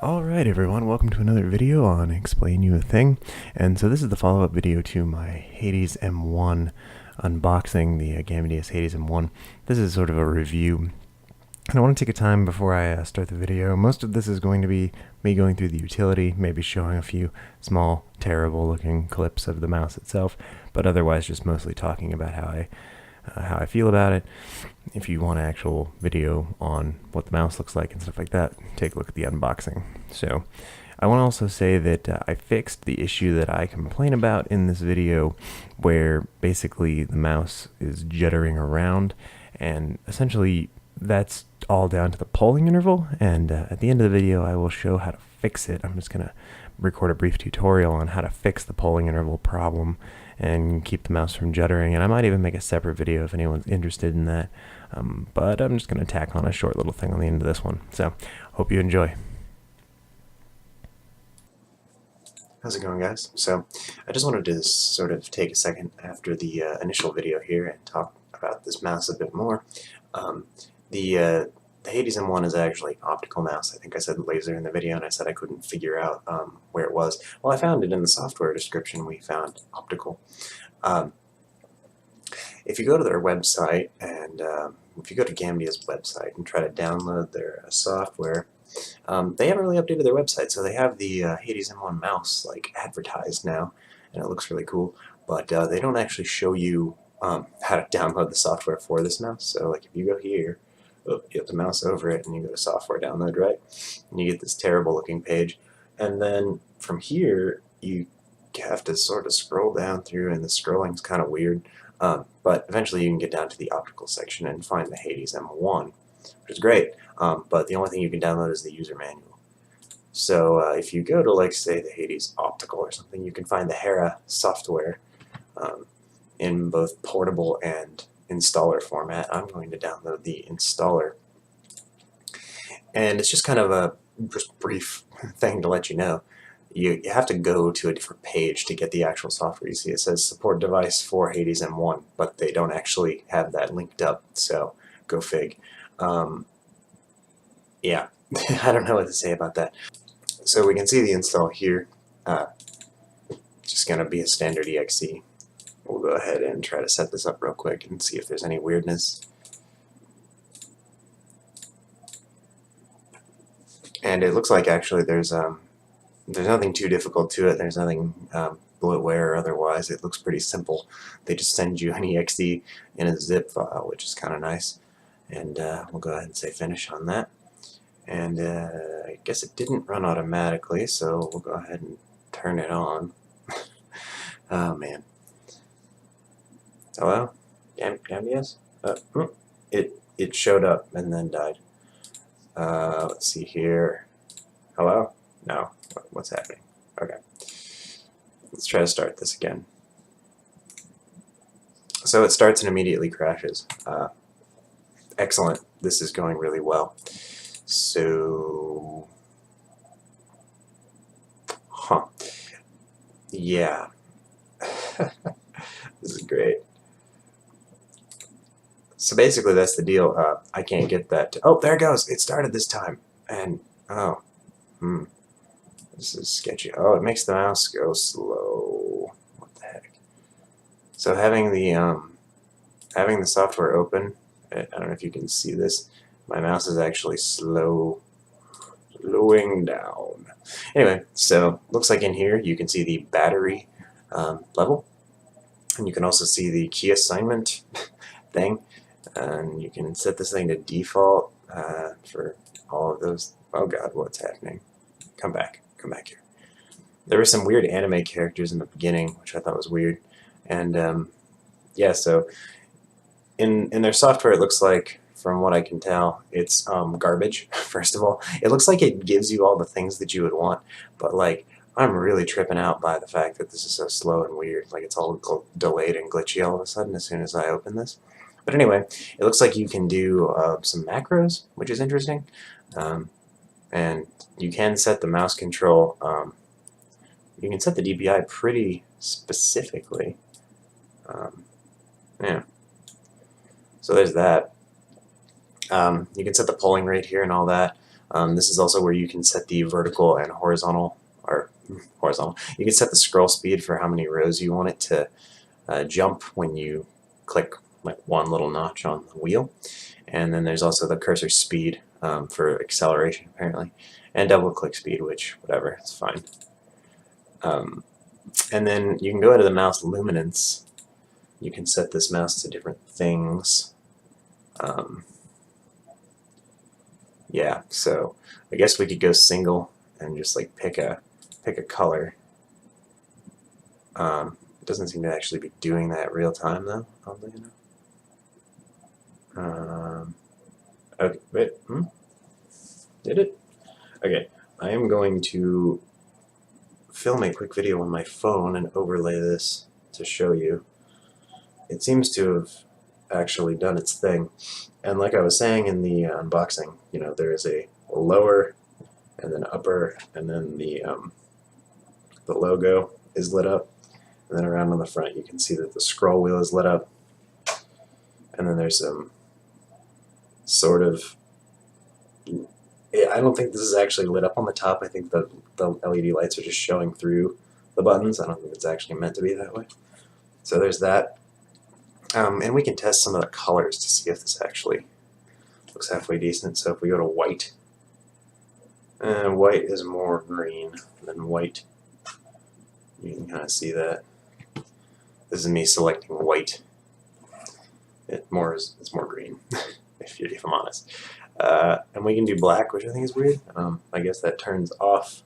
Alright everyone, welcome to another video on Explain You a Thing. And so this is the follow-up video to my Hades M1 unboxing, the Gamdias Hades M1. This is sort of a review. And I want to take a time before I start the video. Most of this is going to be me going through the utility, maybe showing a few small, terrible looking clips of the mouse itself, but otherwise just mostly talking about how I feel about it. If you want an actual video on what the mouse looks like and stuff like that, take a look at the unboxing. So I want to also say that I fixed the issue that I complain about in this video, where basically the mouse is jittering around, and essentially that's all down to the polling interval. And at the end of the video I will show how to fix it. I'm just going to record a brief tutorial on how to fix the polling interval problem and keep the mouse from juddering, and I might even make a separate video if anyone's interested in that, but I'm just going to tack on a short little thing on the end of this one, so hope you enjoy. How's it going, guys? So I just wanted to sort of take a second after the initial video here and talk about this mouse a bit more. The Hades M1 is actually an optical mouse. I think I said laser in the video, and I said I couldn't figure out where it was. Well, I found it in the software description. We found optical. If you go to their website, and if you go to Gamdias' website and try to download their software, they haven't really updated their website, so they have the Hades M1 mouse like advertised now, and it looks really cool, but they don't actually show you how to download the software for this mouse. So like if you go here, you have to mouse over it and you go to software download, right? And you get this terrible looking page, and then from here you have to sort of scroll down through, and the scrolling's kind of weird, but eventually you can get down to the optical section and find the Hades M1, which is great, but the only thing you can download is the user manual. So if you go to, like, say the Hades optical or something, you can find the Hera software in both portable and installer format. I'm going to download the installer, and it's just kind of a brief thing to let you know. You have to go to a different page to get the actual software. You see it says support device for Hades M1, but they don't actually have that linked up, so go fig. Yeah, I don't know what to say about that. So we can see the install here. Just going to be a standard exe. We'll go ahead and try to set this up real quick and see if there's any weirdness. And it looks like actually there's nothing too difficult to it. There's nothing bloatware or otherwise. It looks pretty simple. They just send you an exe in a zip file, which is kind of nice. And we'll go ahead and say finish on that. And I guess it didn't run automatically, so we'll go ahead and turn it on. Oh man. Hello? Gamdias? It showed up and then died. Let's see here. Hello? No. What's happening? Okay. Let's try to start this again. So it starts and immediately crashes. Excellent. This is going really well. So... Yeah. This is great. So basically that's the deal. I can't get that oh, there it goes. It started this time. And, oh. This is sketchy. Oh, it makes the mouse go slow. What the heck? So having the software open, I don't know if you can see this, my mouse is actually slowing down. Anyway, so looks like in here you can see the battery level, and you can also see the key assignment thing, and you can set this thing to default for all of those. Oh god, what's happening? Come back here. There were some weird anime characters in the beginning, which I thought was weird, and yeah, so in their software it looks like, from what I can tell, it's garbage. First of all, it looks like it gives you all the things that you would want, but like, I'm really tripping out by the fact that this is so slow and weird. Like, it's all delayed and glitchy all of a sudden as soon as I open this. But anyway, it looks like you can do some macros, which is interesting, and you can set the mouse control. You can set the DPI pretty specifically. Yeah. So there's that. You can set the polling rate here and all that. This is also where you can set the vertical and horizontal, or horizontal. You can set the scroll speed for how many rows you want it to jump when you click like one little notch on the wheel. And then there's also the cursor speed for acceleration apparently, and double click speed, which whatever, it's fine. And then you can go into the mouse luminance. You can set this mouse to different things. Yeah, so I guess we could go single and just like pick a color. It doesn't seem to actually be doing that real time though, oddly enough. Okay, wait, did it? Okay, I am going to film a quick video on my phone and overlay this to show you. It seems to have actually done its thing. And like I was saying in the unboxing, you know, there is a lower and then upper, and then the logo is lit up, and then around on the front you can see that the scroll wheel is lit up, and then there's some sort of, I don't think this is actually lit up on the top. I think the LED lights are just showing through the buttons. I don't think it's actually meant to be that way. So there's that. And we can test some of the colors to see if this actually looks halfway decent. So if we go to white, white is more green than white. You can kind of see that. This is me selecting white. It's more green, if I'm honest. And we can do black, which I think is weird. I guess that turns off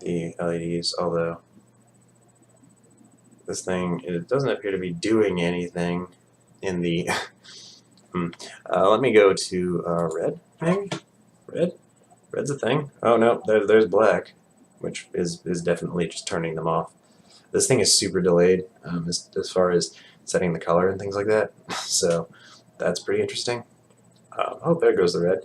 the LEDs, although this thing, it doesn't appear to be doing anything in the let me go to red, maybe? Red's a thing. Oh no, there's black, which is definitely just turning them off. This thing is super delayed as far as setting the color and things like that, so that's pretty interesting. Oh, there goes the red.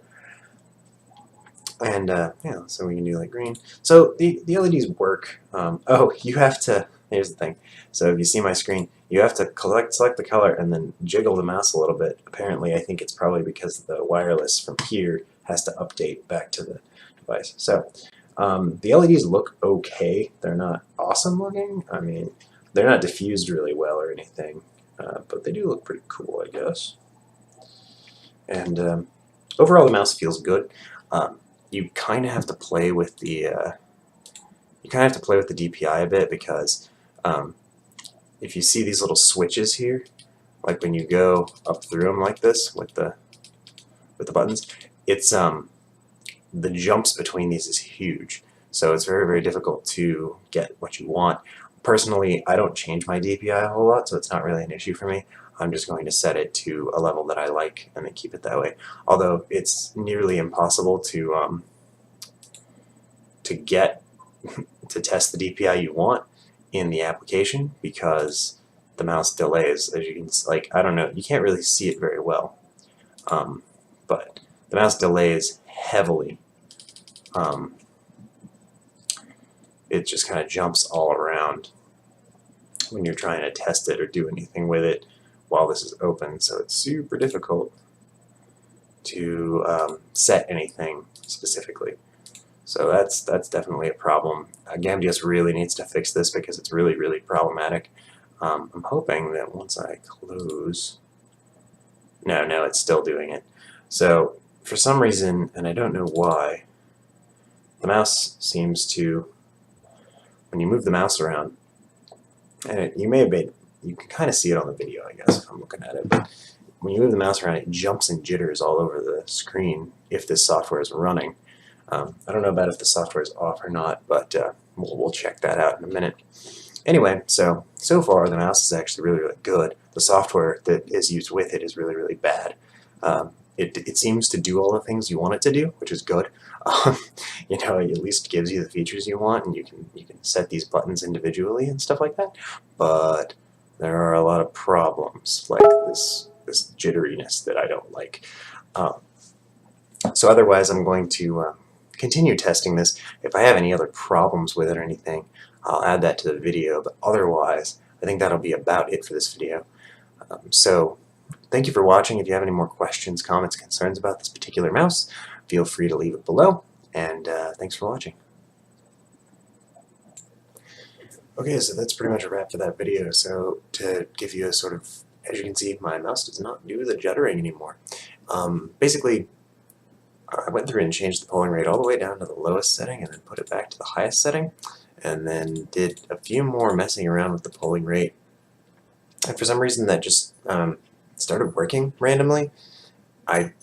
And yeah, so we can do like green. So the LEDs work. Oh, you have to, here's the thing. So if you see my screen, you have to select the color and then jiggle the mouse a little bit. Apparently, I think it's probably because the wireless from here has to update back to the device. So the LEDs look okay. They're not awesome looking. I mean, they're not diffused really well or anything, but they do look pretty cool, I guess. And overall, the mouse feels good. You kind of have to play with the DPI a bit, because if you see these little switches here, like when you go up through them like this with the buttons, it's the jumps between these is huge, so it's very, very difficult to get what you want. Personally, I don't change my DPI a whole lot, so it's not really an issue for me. I'm just going to set it to a level that I like and then keep it that way. Although it's nearly impossible to get to test the DPI you want in the application, because the mouse delays, as you can, like, I don't know, you can't really see it very well, but the mouse delays heavily. It just kind of jumps all around when you're trying to test it or do anything with it while this is open, so it's super difficult to set anything specifically. So that's definitely a problem. Gamdias really needs to fix this because it's really, really problematic. I'm hoping that once I close... No, it's still doing it. So for some reason, and I don't know why, the mouse seems to, when you move the mouse around, and you can kind of see it on the video, I guess, if I'm looking at it, but when you move the mouse around, it jumps and jitters all over the screen if this software is running. I don't know about if the software is off or not, but we'll check that out in a minute. Anyway, so far the mouse is actually really, really good. The software that is used with it is really, really bad. It seems to do all the things you want it to do, which is good. You know, it at least gives you the features you want, and you can set these buttons individually and stuff like that. But there are a lot of problems, like this jitteriness that I don't like. So otherwise, I'm going to continue testing this. If I have any other problems with it or anything, I'll add that to the video, but otherwise, I think that'll be about it for this video. So thank you for watching. If you have any more questions, comments, concerns about this particular mouse, feel free to leave it below, and thanks for watching. Okay, so that's pretty much a wrap for that video. So to give you a sort of, as you can see, my mouse does not do the juddering anymore. Basically, I went through and changed the polling rate all the way down to the lowest setting and then put it back to the highest setting, and then did a few more messing around with the polling rate. And for some reason that just started working randomly. I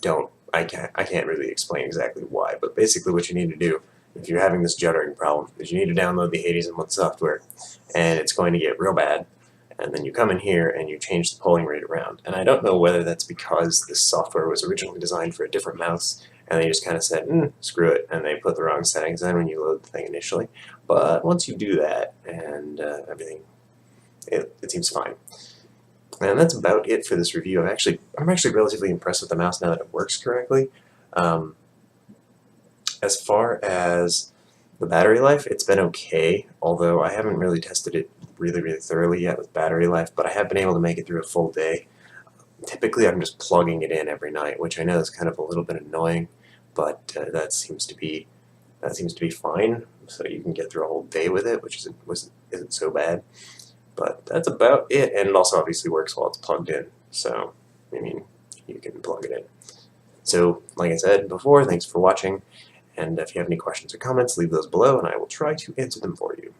can't really explain exactly why, but basically what you need to do if you're having this juddering problem is you need to download the Hades M1 software, and it's going to get real bad. And then you come in here and you change the polling rate around. And I don't know whether that's because this software was originally designed for a different mouse, and they just kind of said, screw it, and they put the wrong settings in when you load the thing initially. But once you do that, and everything, it seems fine. And that's about it for this review. I'm actually relatively impressed with the mouse now that it works correctly. As far as the battery life, it's been okay, although I haven't really tested it really thoroughly yet with battery life, but I have been able to make it through a full day. Typically I'm just plugging it in every night, which I know is kind of a little bit annoying, but that seems to be fine, so you can get through a whole day with it, which isn't so bad. But that's about it, and it also obviously works while it's plugged in, so, I mean, you can plug it in. So, like I said before, thanks for watching, and if you have any questions or comments, leave those below, and I will try to answer them for you.